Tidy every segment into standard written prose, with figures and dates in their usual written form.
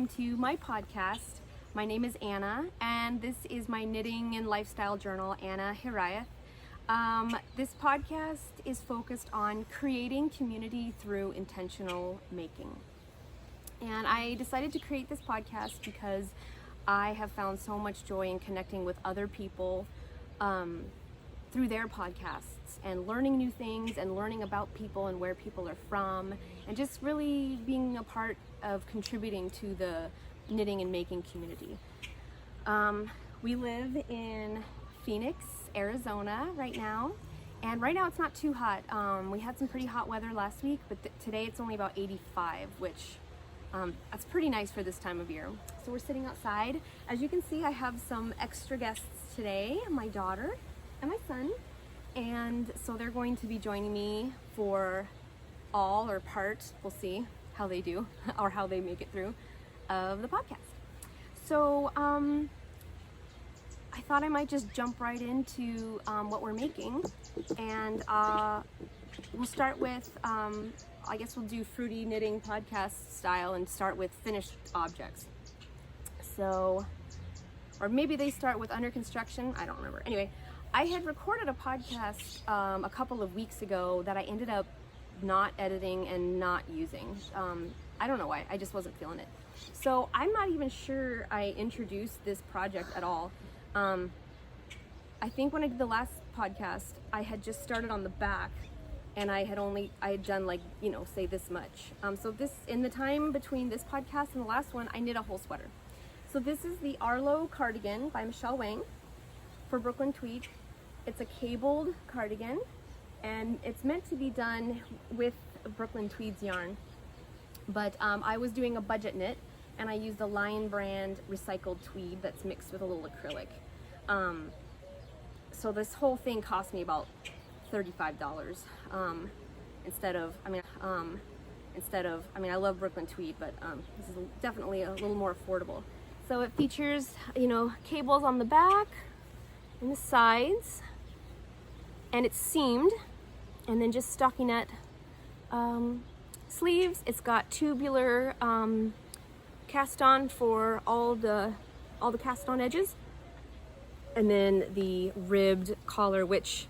welcome to my podcast. My name is Anna, and this is my knitting and lifestyle journal, Anna Hiraeth. This podcast is focused on creating community through intentional making. And I decided to create this podcast because I have found so much joy in connecting with other people through their podcasts and learning new things and learning about people and where people are from and just really being a part of contributing to the knitting and making community. We live in Phoenix, Arizona right now, and right now it's not too hot. We had some pretty hot weather last week, but today it's only about 85, which that's pretty nice for this time of year. So we're sitting outside. As you can see, I have some extra guests today, my daughter and my son, and so they're going to be joining me for all or part, we'll see how they do or how they make it through, of the podcast. So I thought I might just jump right into what we're making, and we'll start with I guess we'll do fruity knitting podcast style and start with finished objects. So, or maybe they start with under construction, I don't remember. Anyway, I had recorded a podcast a couple of weeks ago that I ended up not editing and not using. I don't know why, I just wasn't feeling it. So I'm not even sure I introduced this project at all. I think when I did the last podcast, I had just started on the back and I had done like, say this much. So this, in the time between this podcast and the last one, I knit a whole sweater. So this is the Arlo cardigan by Michele Wang for Brooklyn Tweed. It's a cabled cardigan, and it's meant to be done with Brooklyn Tweed's yarn. But I was doing a budget knit, and I used a Lion brand recycled tweed that's mixed with a little acrylic. So this whole thing cost me about $35 instead of, I love Brooklyn Tweed, but this is definitely a little more affordable. So it features, cables on the back and the sides, and it's seamed, and then just stockinette sleeves. It's got tubular cast on for all the cast on edges, and then the ribbed collar, which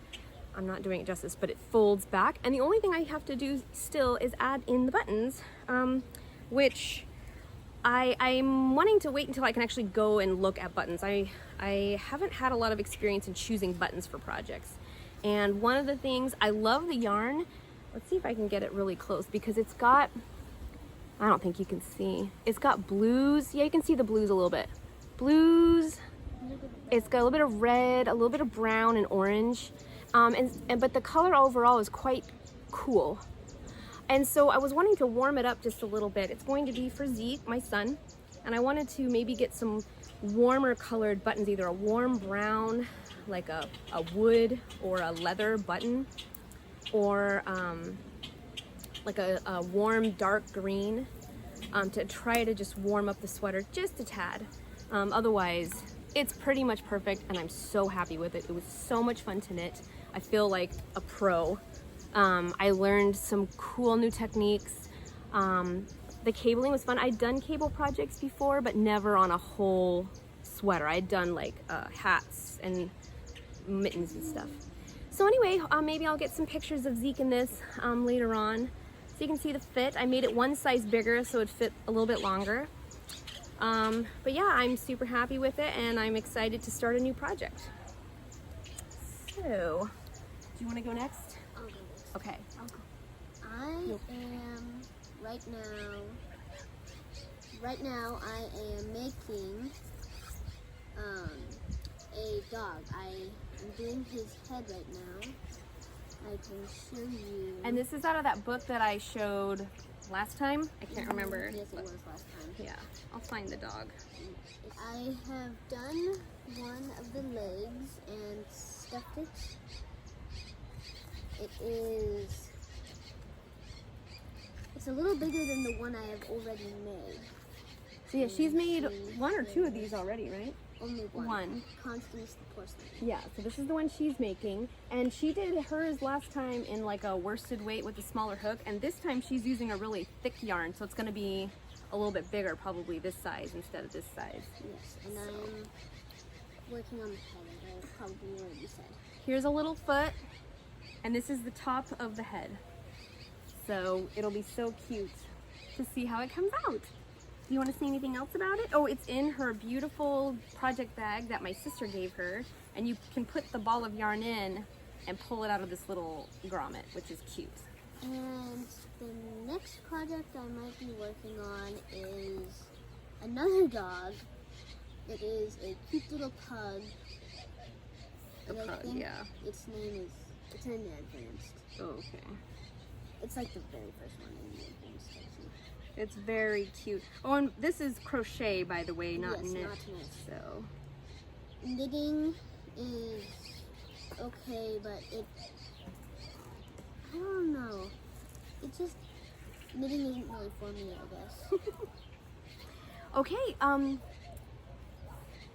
I'm not doing it justice, but it folds back. And the only thing I have to do still is add in the buttons, which I'm wanting to wait until I can actually go and look at buttons. I haven't had a lot of experience in choosing buttons for projects. And one of the things, I love the yarn. Let's see if I can get it really close, because it's got, I don't think you can see, it's got blues. Yeah, you can see the blues a little bit. Blues, it's got a little bit of red, a little bit of brown and orange. But the color overall is quite cool. And so I was wanting to warm it up just a little bit. It's going to be for Zeke, my son, and I wanted to maybe get some warmer colored buttons, either a warm brown, like a wood or a leather button, or like a warm dark green, to try to just warm up the sweater just a tad. Otherwise, it's pretty much perfect, and I'm so happy with it. It was so much fun to knit. I feel like a pro. I learned some cool new techniques. The cabling was fun. I'd done cable projects before, but never on a whole sweater. I'd done like hats and mittens and stuff. So anyway, maybe I'll get some pictures of Zeke in this later on, so you can see the fit. I made it one size bigger so it fit a little bit longer. But yeah, I'm super happy with it, and I'm excited to start a new project. So, do you want to go next? I'll go next. Okay. I'll go. I am right now I am making a dog. I am doing his head right now. I can show you. And this is out of that book that I showed last time. I can't remember. Yes, it was last time. Yeah, I'll find the dog. I have done one of the legs and stuffed it. It's a little bigger than the one I have already made. So yeah, she's made one or two of these already, right? Only one. One. Constance the porcelain. Yeah, so this is the one she's making, and she did hers last time in like a worsted weight with a smaller hook, and this time she's using a really thick yarn, so it's going to be a little bit bigger, probably this size instead of this size. Yes, and I'm working on the head, as I probably already said. Here's a little foot, and this is the top of the head. So it'll be so cute to see how it comes out. Do you want to say anything else about it? Oh, it's in her beautiful project bag that my sister gave her, and you can put the ball of yarn in and pull it out of this little grommet, which is cute. And the next project I might be working on is another dog. It is a cute little pug. And I think its name is, it's in the advanced. Oh, okay. It's like the very first one in the advanced section. It's very cute. Oh, and this is crochet, by the way, not Yes, knit. not knit. So Knitting is okay, but I don't know. It just, knitting isn't really for me, I guess. okay,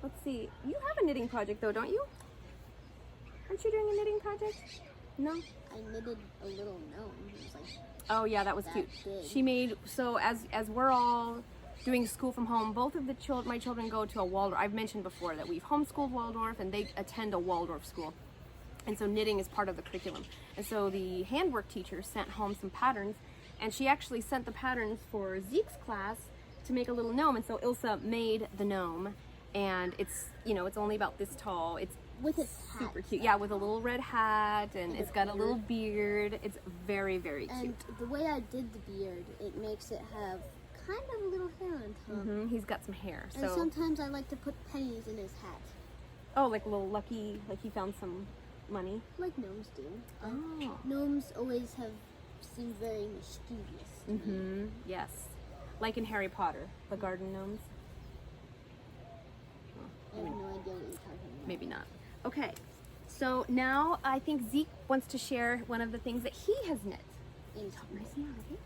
let's see. You have a knitting project though, don't you? Aren't you doing a knitting project? No? I knitted a little gnome. It was like, Oh yeah, that was that cute. big. She made, so as we're all doing school from home, both of the my children go to a Waldorf. I've mentioned before that we've homeschooled Waldorf and they attend a Waldorf school. And so knitting is part of the curriculum. And so the handwork teacher sent home some patterns, and she actually sent the patterns for Zeke's class to make a little gnome. And so Ilsa made the gnome, and it's, you know, it's only about this tall. It's with its hat. super cute. Yeah, with a little red hat, and it's got a little beard. It's very, very cute. And the way I did the beard, it makes it have kind of a little hair on top. He's got some hair. And So sometimes I like to put pennies in his hat, oh, like a little lucky, like he found some money. like gnomes do. Oh. Gnomes always have seemed very mischievous to me. Yes. Like in Harry Potter, the garden gnomes. I have no idea what you're talking about. Maybe not. Okay. So now I think Zeke wants to share one of the things that he has knit. In Nice and loud, okay?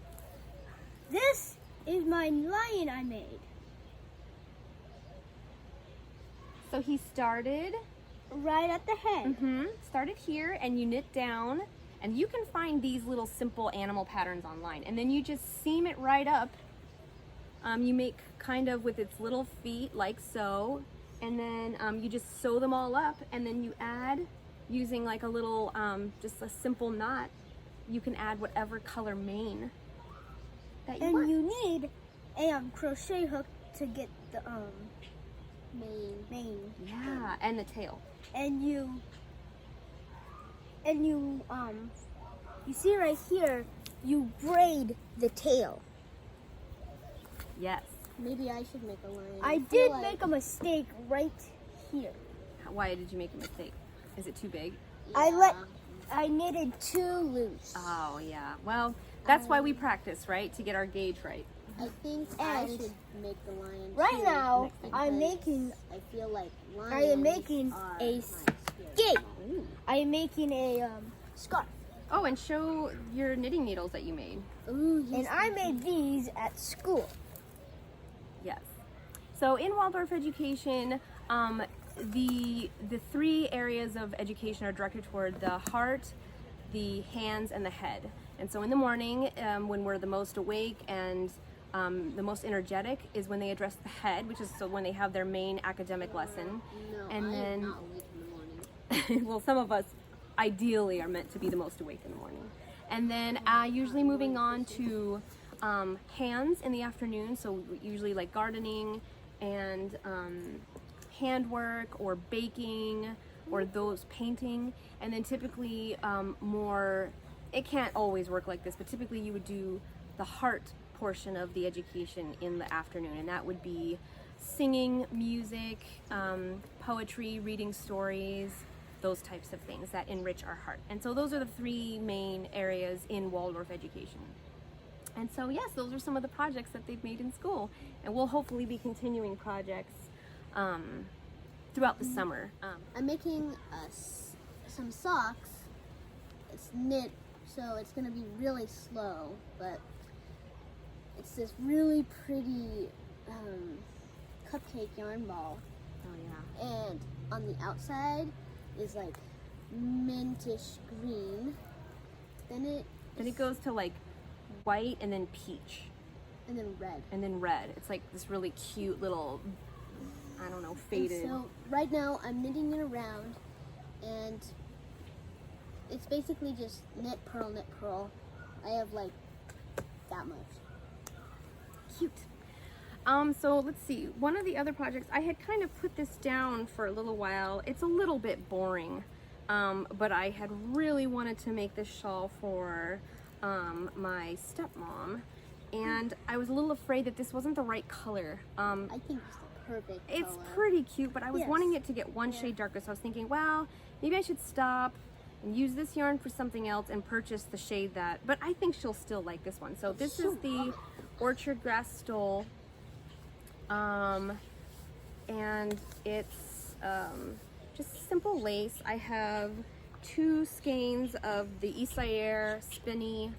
This is my lion I made. So he started Right at the head. started here, and you knit down, and you can find these little simple animal patterns online, and then you just seam it right up. You make kind of with its little feet like so, and then you just sew them all up, and then you add, using like a little just a simple knot, you can add whatever color mane that you And want. you need a crochet hook to get the mane. Yeah, and the tail. And you you see right here, you braid the tail. Yes. Maybe I should make a lion. I feel did like- make a mistake right here. Why did you make a mistake? Is it too big? I knitted too loose. Oh yeah. Well, that's why we practice, right? To get our gauge right. I think I And should make the lion right too, now, because I'm making I feel like lions I am making are a my spirit skate. animal. I am making a scarf. Oh, and show your knitting needles that you made. Ooh, yes. And I made these at school. Yes. So in Waldorf education, the three areas of education are directed toward the heart, the hands, and the head. And so in the morning, when we're the most awake and the most energetic, is when they address the head, which is so when they have their main academic lesson. No, And I then- am not awake in the morning. Well, some of us ideally are meant to be the most awake in the morning. And then usually moving on to hands in the afternoon, so usually like gardening and handwork or baking or those painting. And then typically more, it can't always work like this, but typically you would do the heart portion of the education in the afternoon, and that would be singing, music, poetry, reading stories, those types of things that enrich our heart. And so those are the three main areas in Waldorf education. And so yes, those are some of the projects that they've made in school, and we'll hopefully be continuing projects throughout the summer. I'm making some socks. It's knit, so it's gonna be really slow, but it's this really pretty cupcake yarn ball, Oh yeah. and on the outside is like mintish green. Then it Then it goes to like white and then peach. And then red. And then red. It's like this really cute little, I don't know, faded. And so right now I'm knitting it around, and it's basically just knit, purl. I have like that much. Cute. So let's see. One of the other projects, I had kind of put this down for a little while. It's a little bit boring, but I had really wanted to make this shawl for my stepmom, and I was a little afraid that this wasn't the right color. I think it's the perfect It's color. pretty cute, but I was Yes. wanting it to get one shade darker, so I was thinking, well, maybe I should stop and use this yarn for something else and purchase the shade that, but I think she'll still like this one. So this is the Orchard Grass Stole, and it's just simple lace. I have 2 skeins of the Isager Spinni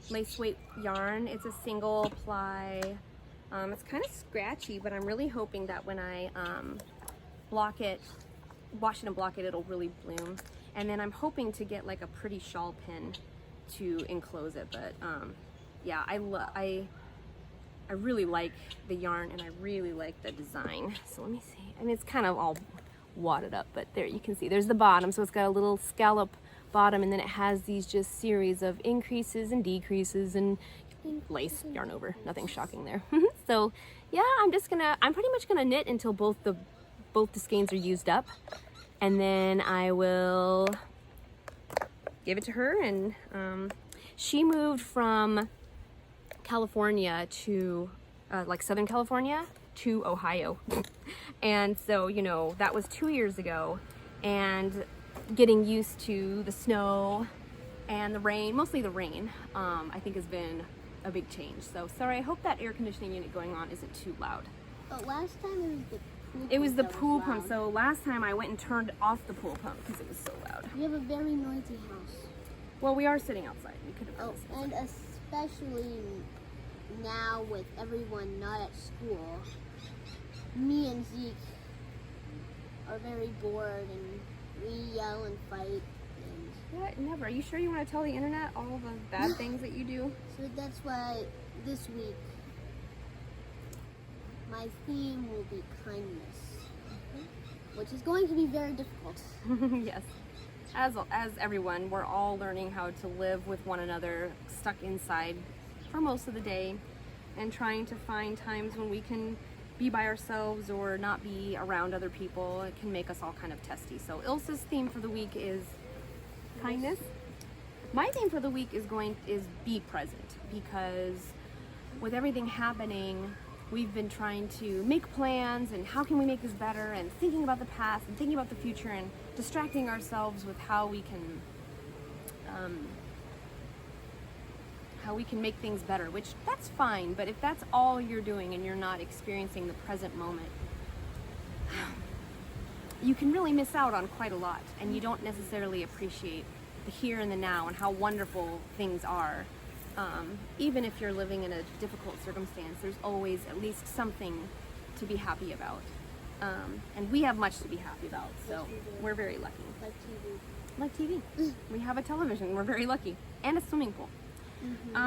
lace weight yarn. It's a single ply. It's kind of scratchy, but I'm really hoping that when I wash it and block it, it'll really bloom. And then I'm hoping to get like a pretty shawl pin to enclose it. But yeah, I really like the yarn, and I really like the design. So let me see. I mean, it's kind of all wadded up, but there you can see there's the bottom. So it's got a little scallop bottom, and then it has these just series of increases and decreases and lace yarn over. Nothing shocking there. So yeah, I'm pretty much gonna knit until both the skeins are used up, and then I will give it to her. And she moved from California to like Southern California to Ohio. And so, you know, that was 2 years ago, and getting used to the snow and the rain, mostly the rain, I think has been a big change. So sorry, I hope that air conditioning unit going on isn't too loud. But last time It was the that pool pump. loud. So last time I went and turned off the pool pump because it was so loud. We have a very noisy house. Well, we are sitting outside. We could have done Oh, this and outside. especially now with everyone not at school, me and Zeke are very bored, and we yell and fight. And What? Never. Are you sure you want to tell the internet all the bad things that you do? so that's why this week my theme will be kindness, which is going to be very difficult. Yes. As everyone, we're all learning how to live with one another, stuck inside for most of the day, and trying to find times when we can be by ourselves or not be around other people. It can make us all kind of testy. So Ilse's theme for the week is kindness. My theme for the week is be present, because with everything happening, we've been trying to make plans and how can we make this better, and thinking about the past and thinking about the future, and distracting ourselves with how we can make things better, which that's fine, but if that's all you're doing and you're not experiencing the present moment, you can really miss out on quite a lot, and you don't necessarily appreciate the here and the now and how wonderful things are. Even if you're living in a difficult circumstance, there's always at least something to be happy about. And we have much to be happy about, so we're very lucky. Like TV. Like TV. We have a television, we're very lucky. And a swimming pool.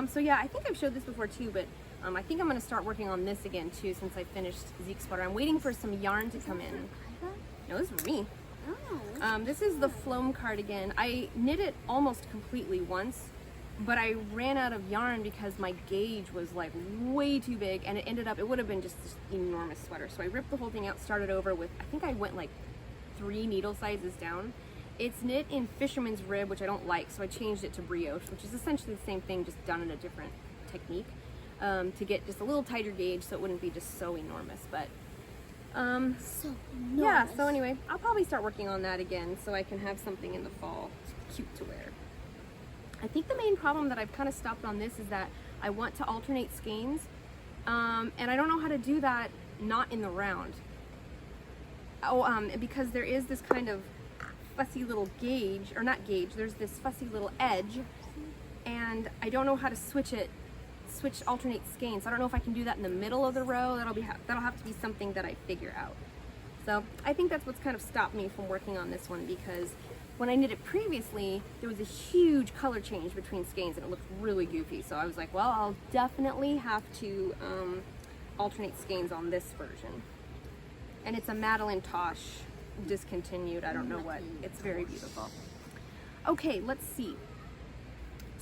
So yeah, I think I've showed this before too, but I think I'm going to start working on this again too, since I finished Zeke's sweater. I'm waiting for some yarn to come in. No, this is me. Oh. This is the Flaum cardigan. I knit it almost completely once, but I ran out of yarn because my gauge was like way too big, and it would have been just this enormous sweater. So I ripped the whole thing out, started over with, I think I went like 3 needle sizes down. It's knit in fisherman's rib, which I don't like, so I changed it to brioche, which is essentially the same thing, just done in a different technique, to get just a little tighter gauge so it wouldn't be just so enormous. But So yeah, so anyway, I'll probably start working on that again so I can have something in the fall cute to wear. I think the main problem that I've kind of stopped on this is that I want to alternate skeins, and I don't know how to do that not in the round. Because there is this kind of fussy little gauge, or not gauge, there's this fussy little edge, and I don't know how to switch alternate skeins. I don't know if I can do that in the middle of the row. That'll have to be something that I figure out. So I think that's what's kind of stopped me from working on this one, because when I knit it previously, there was a huge color change between skeins and it looked really goofy. So I was like, well, I'll definitely have to alternate skeins on this version. And it's a Madeline Tosh discontinued, I don't know what. It's very beautiful. Okay, let's see.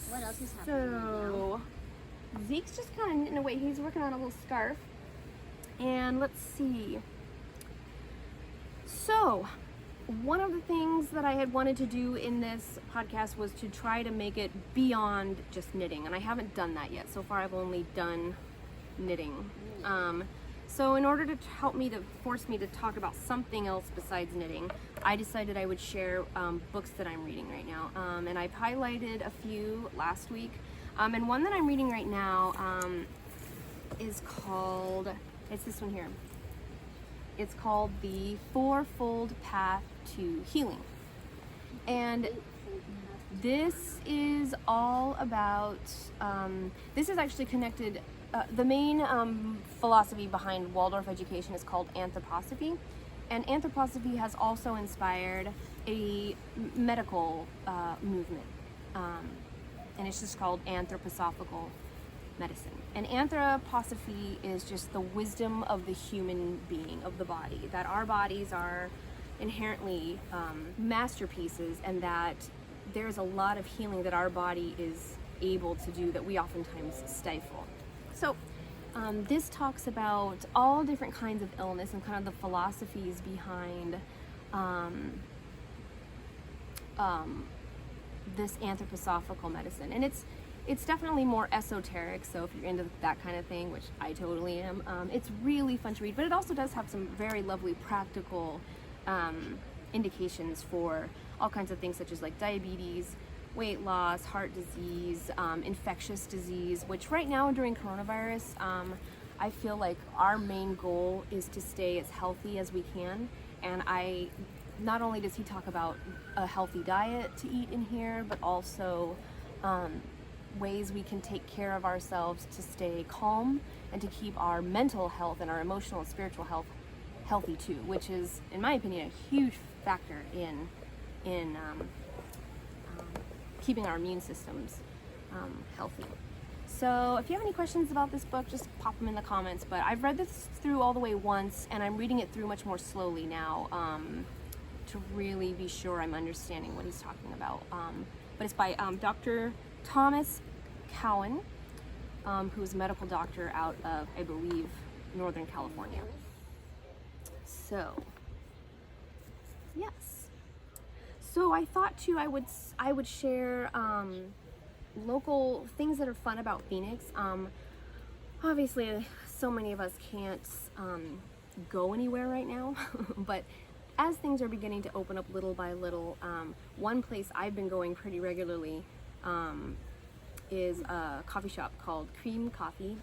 What else is happening So, Zeke's just kind of knitting away. He's working on a little scarf. And let's see. So, one of the things that I had wanted to do in this podcast was to try to make it beyond just knitting. And I haven't done that yet. So far, I've only done knitting. So in order to help me, to force me to talk about something else besides knitting, I decided I would share books that I'm reading right now. And I've highlighted a few last week. And one that I'm reading right now is called, it's this one here. It's called The Fourfold Path to Healing. And this is all about, this is actually connected. The main philosophy behind Waldorf education is called anthroposophy, and anthroposophy has also inspired a medical movement, and it's just called anthroposophical medicine. And anthroposophy is just the wisdom of the human being, of the body, that our bodies are inherently masterpieces, and that there's a lot of healing that our body is able to do that we oftentimes stifle. So this talks about all different kinds of illness and kind of the philosophies behind this anthroposophical medicine. And it's definitely more esoteric, so if you're into that kind of thing, which I totally am, it's really fun to read, but it also does have some very lovely practical indications for all kinds of things such as like diabetes, weight loss, heart disease, infectious disease, which right now during coronavirus, I feel like our main goal is to stay as healthy as we can. And not only does he talk about a healthy diet to eat in here, but also ways we can take care of ourselves to stay calm and to keep our mental health and our emotional and spiritual health healthy too, which is, in my opinion, a huge factor in keeping our immune systems healthy. So if you have any questions about this book, just pop them in the comments. But I've read this through all the way once, and I'm reading it through much more slowly now to really be sure I'm understanding what he's talking about. But it's by Dr. Thomas Cowan, who's a medical doctor out of, I believe, Northern California. So, yes. So I thought too I would share local things that are fun about Phoenix. Obviously, so many of us can't go anywhere right now, but as things are beginning to open up little by little, one place I've been going pretty regularly is a coffee shop called Kream Coffee,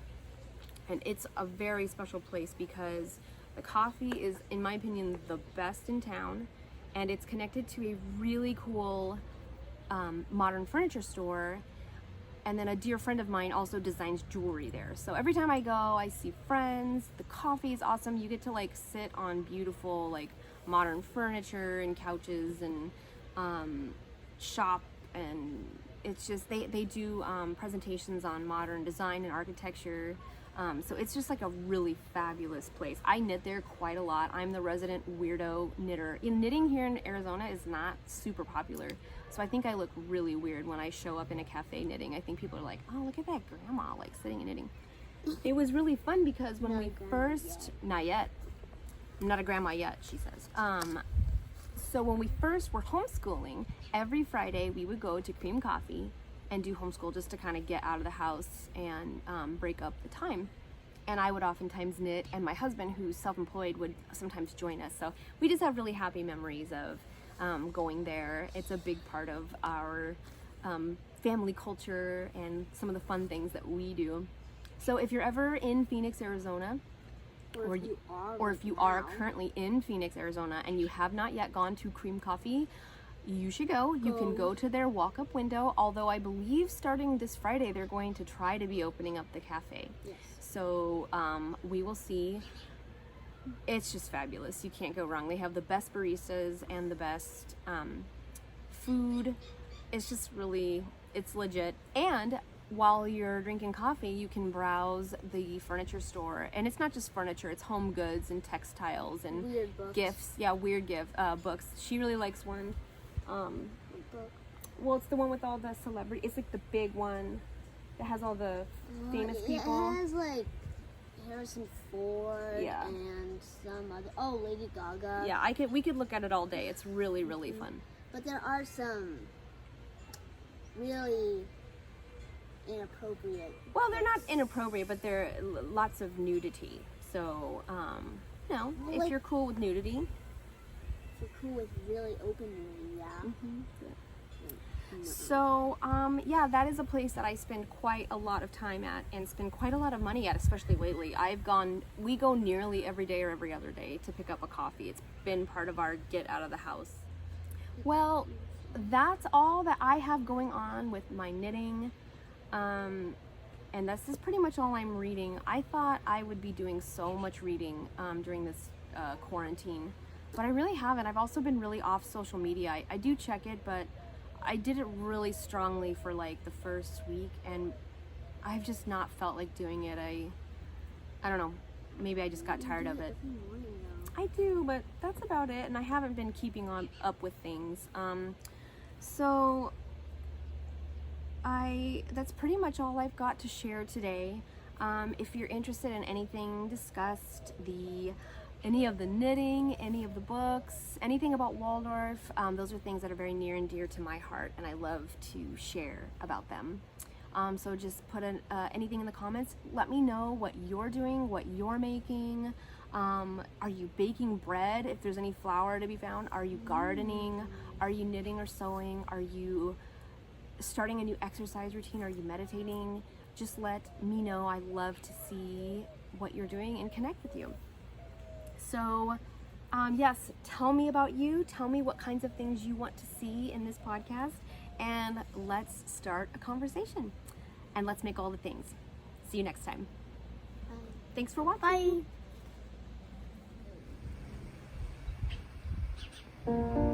and it's a very special place because the coffee is, in my opinion, the best in town. And it's connected to a really cool modern furniture store. And then a dear friend of mine also designs jewelry there. So every time I go, I see friends. The coffee is awesome. You get to like sit on beautiful like modern furniture and couches and shop. And it's just, they do presentations on modern design and architecture. So it's just like a really fabulous place. I knit there quite a lot. I'm the resident weirdo knitter. Knitting here in Arizona is not super popular. So I think I look really weird when I show up in a cafe knitting. I think people are like, oh, look at that grandma like sitting and knitting. It was really fun because when we first, not yet. I'm not a grandma yet, she says. So when we first were homeschooling, every Friday we would go to Kream Coffee and do homeschool just to kind of get out of the house and break up the time. And I would oftentimes knit, and my husband, who's self-employed, would sometimes join us. So we just have really happy memories of going there. It's a big part of our family culture and some of the fun things that we do. So if you're ever in Phoenix, Arizona, or if you are currently in Phoenix, Arizona, and you have not yet gone to Kream Coffee, you should go. You can go to their walk-up window, although I believe starting this Friday they're going to try to be opening up the cafe. Yes. So we will see. It's just fabulous. You can't go wrong. They have the best baristas and the best food. It's just really, it's legit. And while you're drinking coffee, you can browse the furniture store, and it's not just furniture, it's home goods and textiles and Weird books. gifts. Yeah, weird books. She really likes one. What book? Well, it's the one with all the celebrity. It's like the big one that has all the famous people. It has like Harrison Ford Yeah. and some other. Oh, Lady Gaga. Yeah, we could look at it all day. It's really, really fun. But there are some really inappropriate. Well, they're not inappropriate, but they're lots of nudity. So, you know, Well, if like- you're cool with nudity. If you're cool with really open movie, yeah. So, yeah, that is a place that I spend quite a lot of time at and spend quite a lot of money at, especially lately. We go nearly every day or every other day to pick up a coffee. It's been part of our get out of the house. Well, that's all that I have going on with my knitting. And this is pretty much all I'm reading. I thought I would be doing so much reading during this quarantine, but I really haven't. I've also been really off social media. I do check it, but I did it really strongly for like the first week, and I've just not felt like doing it. I don't know. Maybe I just got tired of it. Every morning, though. I do, but that's about it, and I haven't been keeping up with things. So that's pretty much all I've got to share today. If you're interested in anything discussed, any of the knitting, any of the books, anything about Waldorf, those are things that are very near and dear to my heart, and I love to share about them. So just put anything in the comments. Let me know what you're doing, what you're making. Are you baking bread if there's any flour to be found? Are you gardening? Are you knitting or sewing? Are you starting a new exercise routine? Are you meditating? Just let me know. I love to see what you're doing and connect with you. So yes, tell me about you. Tell me what kinds of things you want to see in this podcast, and let's start a conversation, and let's make all the things. See you next time. Bye. Thanks for watching. Bye.